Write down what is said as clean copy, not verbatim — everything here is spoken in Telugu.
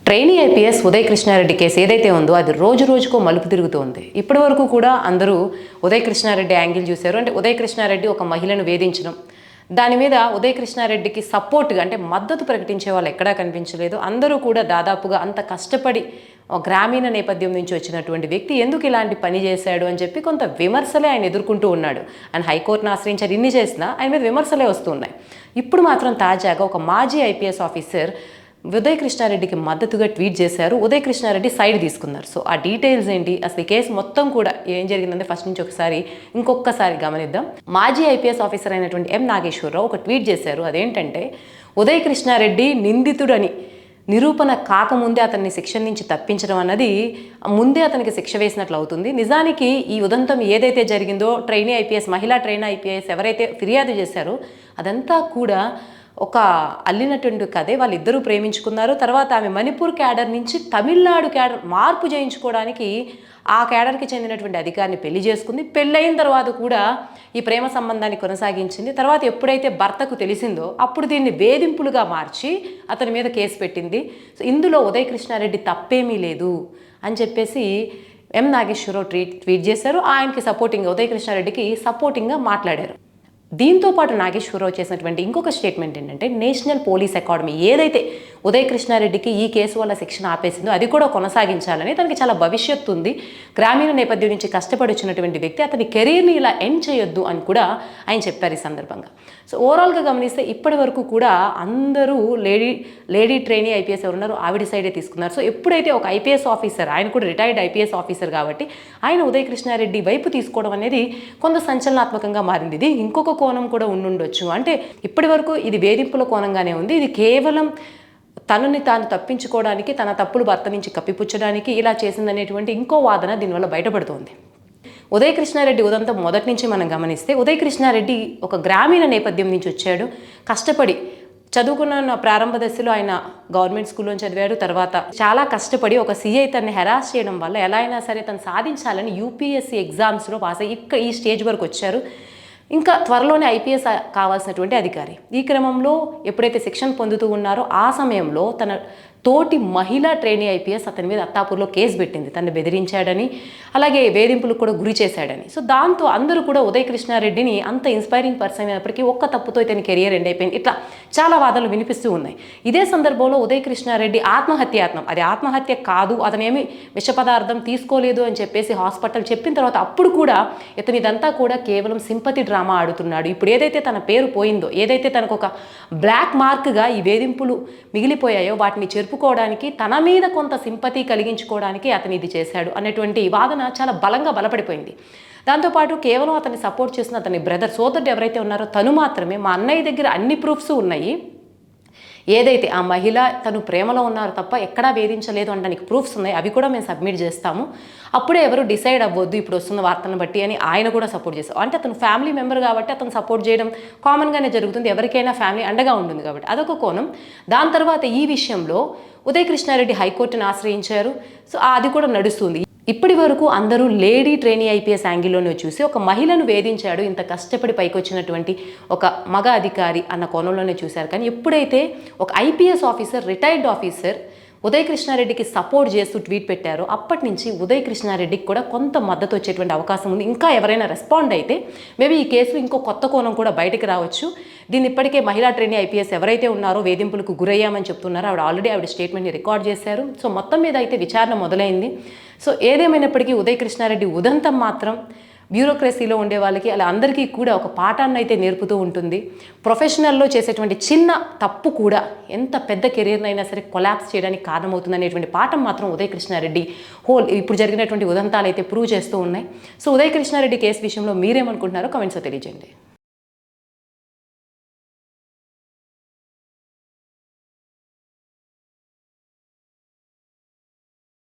Trainee IPS Uday Krishna Reddy case ఏదైతే ఉందో అది రోజు రోజుకో మలుపు తిరుగుతోంది. ఇప్పటి వరకు కూడా అందరూ ఉదయ్ కృష్ణారెడ్డి యాంగిల్ చూశారు. అంటే ఉదయ్ కృష్ణారెడ్డి ఒక మహిళను వేధించడం, దాని మీద ఉదయ్ కృష్ణారెడ్డికి సపోర్ట్గా అంటే మద్దతు ప్రకటించే వాళ్ళు ఎక్కడా కనిపించలేదు. అందరూ కూడా దాదాపుగా అంత కష్టపడి గ్రామీణ నేపథ్యం నుంచి వచ్చినటువంటి వ్యక్తి ఎందుకు ఇలాంటి పని చేశాడు అని చెప్పి కొంత విమర్శలే ఆయన ఎదుర్కొంటూ ఉన్నాడు. ఆయన హైకోర్టును ఆశ్రయించారు, ఇన్ని చేసినా ఆయన మీద విమర్శలే వస్తున్నాయి. ఇప్పుడు మాత్రం తాజాగా ఒక మాజీ ఐపీఎస్ ఆఫీసర్ ఉదయ్ కృష్ణారెడ్డికి మద్దతుగా ట్వీట్ చేశారు. ఉదయ్ కృష్ణారెడ్డి సైడ్ తీసుకున్నారు. సో ఆ డీటెయిల్స్ ఏంటి, అసలు ఈ కేసు మొత్తం కూడా ఏం జరిగిందంటే ఫస్ట్ నుంచి ఇంకొకసారి గమనిద్దాం. మాజీ ఐపీఎస్ ఆఫీసర్ అయినటువంటి ఎం నాగేశ్వరరావు ఒక ట్వీట్ చేశారు. అదేంటంటే ఉదయ్ కృష్ణారెడ్డి నిందితుడని నిరూపణ కాకముందే అతన్ని శిక్ష నుంచి తప్పించడం అన్నది ముందే అతనికి శిక్ష వేసినట్లు అవుతుంది. నిజానికి ఈ ఉదంతం ఏదైతే జరిగిందో ట్రైనీ ఐపీఎస్, మహిళా ట్రైనీ ఐపీఎస్ ఎవరైతే ఫిర్యాదు చేశారో అదంతా కూడా ఒక అల్లినటువంటి కథే. వాళ్ళిద్దరూ ప్రేమించుకున్నారు. తర్వాత ఆమె మణిపూర్ క్యాడర్ నుంచి తమిళనాడు క్యాడర్ మార్పు చేయించుకోవడానికి ఆ క్యాడర్కి చెందినటువంటి అధికారిని పెళ్లి చేసుకుంది. పెళ్ళైన తర్వాత కూడా ఈ ప్రేమ సంబంధాన్ని కొనసాగించింది. తర్వాత ఎప్పుడైతే భర్తకు తెలిసిందో అప్పుడు దీన్ని వేధింపులుగా మార్చి అతని మీద కేసు పెట్టింది. సో ఇందులో ఉదయ్ కృష్ణారెడ్డి తప్పేమీ లేదు అని చెప్పేసి ఎం నాగేశ్వరరావు ట్వీట్ చేశారు. ఆయనకి సపోర్టింగ్గా ఉదయ్ కృష్ణారెడ్డికి సపోర్టింగ్గా మాట్లాడారు. దీంతో పాటు నాగేశ్వరరావు చేసినటువంటి ఇంకొక స్టేట్మెంట్ ఏంటంటే నేషనల్ పోలీస్ అకాడమీ ఏదైతే ఉదయ్ కృష్ణారెడ్డికి ఈ కేసు వల్ల శిక్షణ ఆపేసిందో అది కూడా కొనసాగించాలని, తనకి చాలా భవిష్యత్తు ఉంది, గ్రామీణ నేపథ్యం నుంచి కష్టపడి వచ్చినటువంటి వ్యక్తి, అతని కెరీర్ని ఇలా ఎండ్ చేయొద్దు అని కూడా ఆయన చెప్పారు ఈ సందర్భంగా. సో ఓవరాల్గా గమనిస్తే ఇప్పటి వరకు కూడా అందరూ లేడీ ట్రైనీ ఐపీఎస్ ఎవరున్నారు ఆవిడ సైడే తీసుకున్నారు. సో ఎప్పుడైతే ఒక ఐపీఎస్ ఆఫీసర్, ఆయన కూడా రిటైర్డ్ ఐపీఎస్ ఆఫీసర్ కాబట్టి ఆయన ఉదయ్ కృష్ణారెడ్డి వైపు తీసుకోవడం అనేది కొంత సంచలనాత్మకంగా మారింది. ఇది ఇంకొక కోణం కూడా ఉండుండొచ్చు. అంటే ఇప్పటి వరకు ఇది వేధింపుల కోణంగానే ఉంది. ఇది కేవలం తనని తాను తప్పించుకోవడానికి, తన తప్పులు భర్త నుంచి కప్పిపుచ్చడానికి ఇలా చేసిందనేటువంటి ఇంకో వాదన దీనివల్ల బయటపడుతోంది. ఉదయ్ కృష్ణారెడ్డి ఉదంతం మొదటి నుంచి మనం గమనిస్తే ఉదయ్ కృష్ణారెడ్డి ఒక గ్రామీణ నేపథ్యం నుంచి వచ్చాడు. కష్టపడి చదువుకున్న ప్రారంభ దశలో ఆయన గవర్నమెంట్ స్కూల్లో చదివాడు. తర్వాత చాలా కష్టపడి ఒక సిఐ తనని హెరాస్ చేయడం వల్ల ఎలా అయినా సరే తను సాధించాలని యూపీఎస్సీ ఎగ్జామ్స్లో పాస్ అయ్యి ఈ స్టేజ్ వరకు వచ్చారు. ఇంకా త్వరలోనే ఐపీఎస్ కావాల్సినటువంటి అధికారి. ఈ క్రమంలో ఎప్పుడైతే శిక్షణ పొందుతూ ఉన్నారో ఆ సమయంలో తన తోటి మహిళా ట్రైనీ ఐపీఎస్ అతని మీద అత్తాపూర్లో కేసు పెట్టింది. తను బెదిరించాడని, అలాగే వేధింపులకు కూడా గురి చేశాడని. సో దాంతో అందరూ కూడా ఉదయ్ కృష్ణారెడ్డిని అంత ఇన్స్పైరింగ్ పర్సన్ అయినప్పటికీ ఒక్క తప్పుతో ఇతని కెరియర్ ఎండ్ అయిపోయింది, ఇట్లా చాలా వాదనలు వినిపిస్తూ ఉన్నాయి. ఇదే సందర్భంలో ఉదయ్ కృష్ణారెడ్డి ఆత్మహత్యాయత్నం, అది ఆత్మహత్య కాదు, అతనేమి విష పదార్థం తీసుకోలేదు అని చెప్పేసి హాస్పిటల్ చెప్పిన తర్వాత అప్పుడు కూడా ఇతని ఇదంతా కూడా కేవలం సింపతి డ్రామా ఆడుతున్నాడు. ఇప్పుడు ఏదైతే తన పేరు పోయిందో, ఏదైతే తనకు ఒక బ్లాక్ మార్క్గా ఈ వేధింపులు మిగిలిపోయాయో వాటిని చెరుపుకోవడానికి, తన మీద కొంత సింపతి కలిగించుకోవడానికి అతను ఇది చేశాడు అనేటువంటి వాదన చాలా బలంగా బలపడిపోయింది. దాంతోపాటు కేవలం అతన్ని సపోర్ట్ చేసిన అతని సోదరుడు ఎవరైతే ఉన్నారో తను మాత్రమే, మా అన్నయ్య దగ్గర అన్ని ప్రూఫ్స్ ఉన్నాయి, ఏదైతే ఆ మహిళ తను ప్రేమలో ఉన్నారు తప్ప ఎక్కడా వేధించలేదు అనడానికి ప్రూఫ్స్ ఉన్నాయి, అవి కూడా మేము సబ్మిట్ చేస్తాము, అప్పుడే ఎవరు డిసైడ్ అవ్వద్దు ఇప్పుడు వస్తున్న వార్తలను బట్టి అని ఆయన కూడా సపోర్ట్ చేస్తారు. అంటే అతను ఫ్యామిలీ మెంబర్ కాబట్టి అతను సపోర్ట్ చేయడం కామన్గానే జరుగుతుంది, ఎవరికైనా ఫ్యామిలీ అండగా ఉంటుంది కాబట్టి అదొక కోణం. దాని తర్వాత ఈ విషయంలో ఉదయ్ కృష్ణారెడ్డి హైకోర్టును ఆశ్రయించారు. సో అది కూడా నడుస్తుంది. ఇప్పటి వరకు అందరూ లేడీ ట్రైనీ ఐపీఎస్ యాంగిల్లోనే చూసి ఒక మహిళను వేధించాడు, ఇంత కష్టపడి పైకి వచ్చినటువంటి ఒక మగ అధికారి అన్న కోణంలోనే చూశారు. కానీ ఎప్పుడైతే ఒక IPS officer, retired officer Uday కృష్ణారెడ్డికి సపోర్ట్ చేస్తూ ట్వీట్ పెట్టారో అప్పటి నుంచి ఉదయ్ కృష్ణారెడ్డికి కూడా కొంత మద్దతు వచ్చేటువంటి అవకాశం ఉంది. ఇంకా ఎవరైనా రెస్పాండ్ అయితే మేబీ ఈ కేసులో ఇంకో కొత్త కోణం కూడా బయటకు రావచ్చు. దీన్ని ఇప్పటికే మహిళా ట్రైనీ ఐపీఎస్ ఎవరైతే ఉన్నారో వేధింపులకు గురయ్యామని చెప్తున్నారో ఆవిడ స్టేట్మెంట్ని రికార్డ్ చేశారు. సో మొత్తం మీద అయితే విచారణ మొదలైంది. సో ఏదేమైనప్పటికీ ఉదయ్ కృష్ణారెడ్డి ఉదంతం మాత్రం బ్యూరోక్రసీలో ఉండే వాళ్ళకి అలా అందరికీ కూడా ఒక పాఠాన్ని అయితే నేర్పుతూ ఉంటుంది. ప్రొఫెషనల్లో చేసేటువంటి చిన్న తప్పు కూడా ఎంత పెద్ద కెరీర్నైనా సరే కొలాప్స్ చేయడానికి కారణమవుతుంది అనేటువంటి పాఠం మాత్రం ఉదయ్ కృష్ణారెడ్డి ఇప్పుడు జరిగినటువంటి ఉదంతాలు అయితే ప్రూవ్ చేస్తూ ఉన్నాయి. సో ఉదయ్ కృష్ణారెడ్డి కేసు విషయంలో మీరేమనుకుంటున్నారో కామెంట్స్లో తెలియజేయండి.